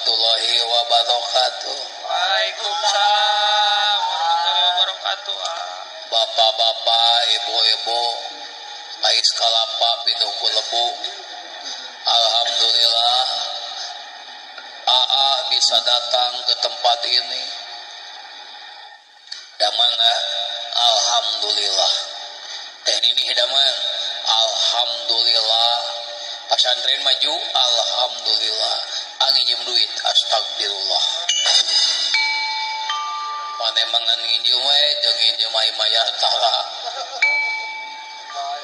warahmatullahi wabarakatuh. Waalaikumsalam warahmatullahi wabarakatuh. Bapak-bapak, ibu-ibu, ais kalapa pinuh ku lebu. Alhamdulillah AA bisa datang ke tempat ini. Damang alhamdulillah. Teh ini damang alhamdulillah. Pesantren maju alhamdulillah. Anginjem duit astagfirullah. Mane mangan nginjem we jeung nginjem ai maya tara.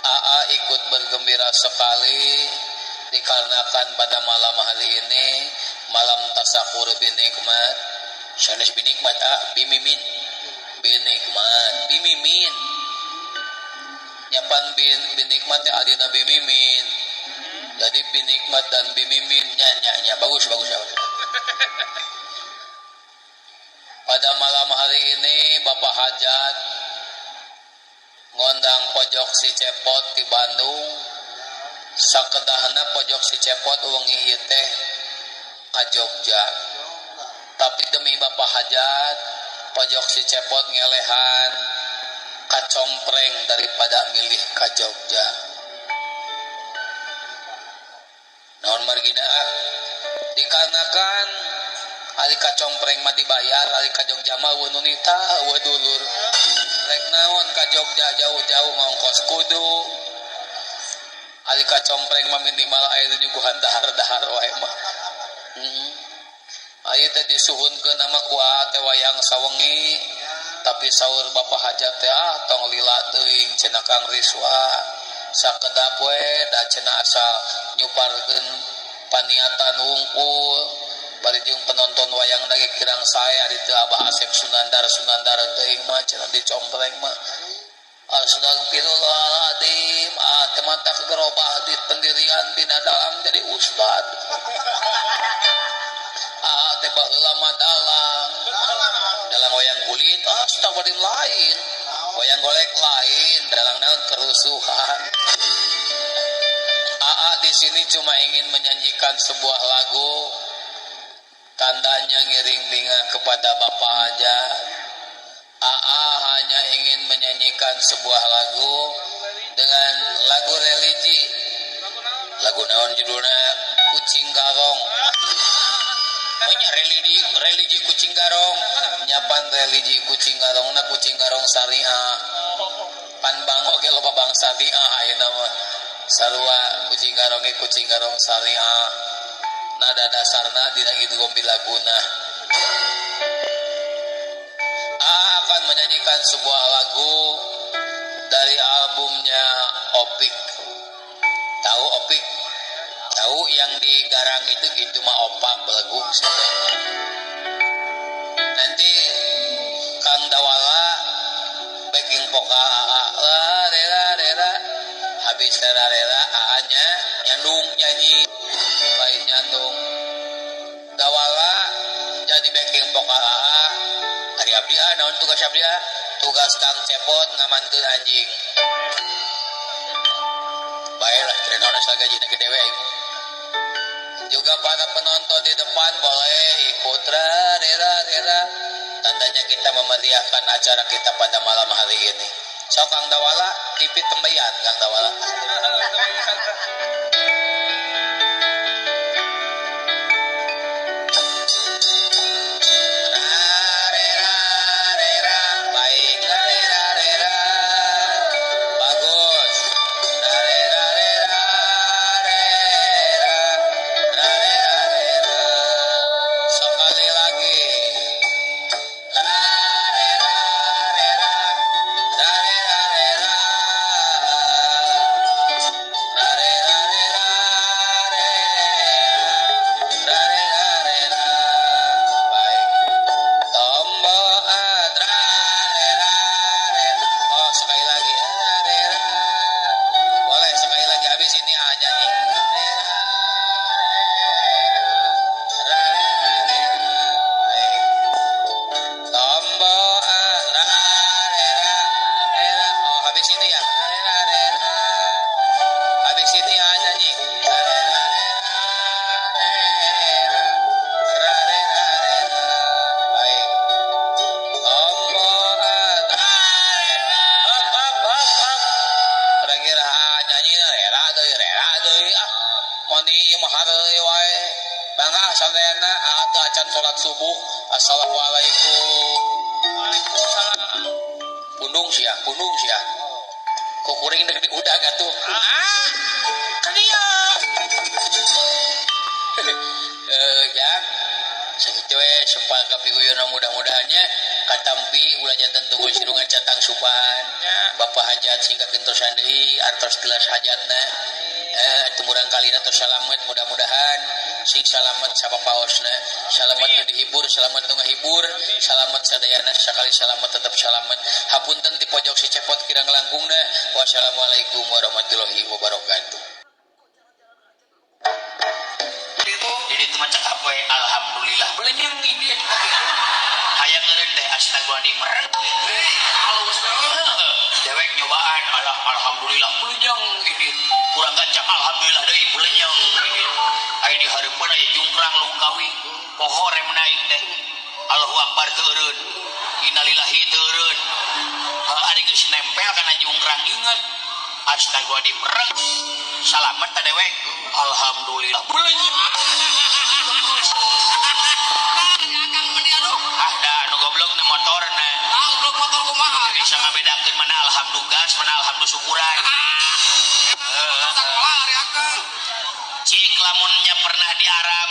AA ikut bergembira sekali dikarenakan pada malam hari ini malam tasakur binikmat. Sanes binikmat bimimin. Binikmat bimimin. Nyapan binikmat teh adina bimimin. Jadi binikmat dan bimimin nya bagus. Pada malam hari ini Bapak Hajat ngondang pojok si Cepot di Bandung. Sakedahna pojok si Cepot wengi ieu teh ka Jogja. Tapi demi Bapak Hajat pojok si Cepot ngelehan ka Compreng daripada milih ka Jogja. Naon margina dikarenakan ari ka Compreng mah dibayar, ari ka Jogja mah wununita dulur. Rek naon ka Jogja jauh-jauh ngongkos kudu. Ari ka Compreng mah minimal aya nyuguhan dahar-dahar wae mah. Aya teh disuhunkeun nama ku teh wayang sawengi, tapi saur Bapak Hajat teh tong lila teuing cenah Kang Riswa. Sakedap we da cenah asal nyuparkeun paniatan wungkul. Bari jeung penonton wayang lagi kirang saya di teu Abah Asep Sunandar teuing mah cenah di Compreng mah. Astagfirullahaladzim, teh mata gerobah di pendirian dina dalam jadi ustad. Teh baheula mah dalang wayang kulit, astagfirullah lain. Wayang golek lain, dalang naon kerusuhan. AA di sini cuma ingin menyanyikan sebuah lagu. Tandanya ngiring linga kepada Bapak aja. AA hanya ingin menyanyikan sebuah lagu dengan lagu religi. Lagu naon judulnya? Kucing Garong. Banyak religi kucing garong. Nyapan religi kucing garong na kucing garong syariah. Pan bango ge loba bang syariah ayeuna mah. Sarua kucing garong syariah. Nada dasarna dina idgham bilaguna. Akan menyanyikan sebuah lagu dari albumnya Opik. Tahu Opik? Tahu yang digarang itu mah opak belagu. Nanti Kang Dawala backing vokal AA rela habis rela AA-nya nyandung nyanyi lain nyandung. Dawala jadi backing vokal AA. Ari abdi naon tugas abdi? Tugas Kang Cepot ngamankeun anjing. Baiklah, kira naon asal gajina gede we aing. Juga para penonton di depan boleh ikut rela. Tandanya kita memeriahkan acara kita pada malam hari ini. So Kang Dawala, tipit tembayan Kang Dawala. sadayana atau acan salat subuh. Assalamualaikum. Waalaikumsalam. Pundung sia. Ku kuring deuk di udah gatuh. Kan dia. Ya. Sakitu we sempal kapiguyuna mudah-mudahannya katampi ulah janten tunggu sirungan catang supahan. Bapak hajat singkat gentosan deui artos gelas hajatna. Tumurang kalina tos salamet mudah-mudahan sing salamet sapapaosna salamet nu dihibur salamet nu ngahibur salamet sadayana sakali salamet tetep salamet hapunten ti pojok si cepot kirang langkungna wassalamualaikum warahmatullahi wabarakatuh. Jadi itu macam apa ya? Alhamdulillah boleh yang ini hayang ngeureun teh astagfirullahaladzim dewek nyobaan alhamdulillah boleh yang ini kurang gancang alhamdulillah deui boleh yang ini aya di hareupeun aya jungkrang lungkawi poho rem naik teh Allahu akbar teureun innalillahi teureun ari geus nempel kana jungkrang inget astagfirullahaladzim salamet teh dewek alhamdulillah boleh anu goblok na motor na goblok motor kumaha bisa ngabedakeun mana alhamdulillah mana alhamdulillah syukuran cik lamunnya pernah di Arab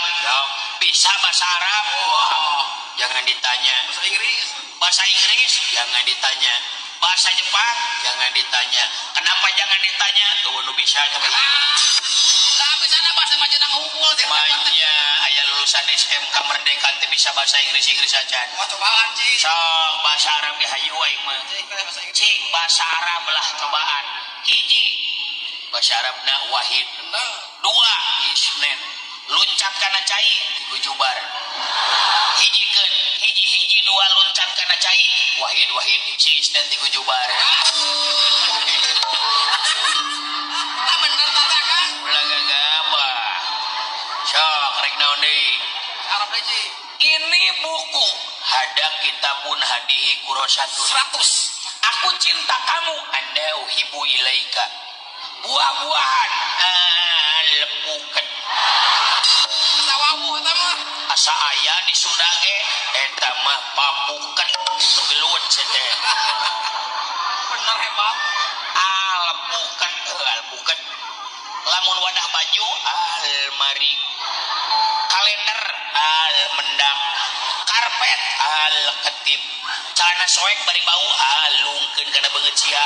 bisa bahasa Arab jangan ditanya bahasa Inggris jangan ditanya bahasa Jepang jangan ditanya kenapa jangan ditanya tuh nu bisa jangan tapi sana bahasa majenang hukul temanya aya lulusan SMK Merdeka teh bisa bahasa Inggris aja cobaan cik sok bahasa Arab dihayu aing mah cik bahasa Arab lah cobaan hiji bahasa Arabna wahid dua isnen loncat kana cai gujubar hijikeun hiji dua loncat kana cai wahid si isnen ti gujubar bener tata kan ulah gagabah sok rek naon deui Arab deui ini buku Hada Kitabun Hadihi Kurosatun 100 Aku cinta kamu Anda uhibu ilaika buah-buahan lepuket sawawu eta mah asa aya di Sunda ge eta mah papuket nu gelut teh bener hebat alpuket lamun wadah baju almari kalender almendang karpet ketip celana soek bari bau alungkeun kana beungeut sia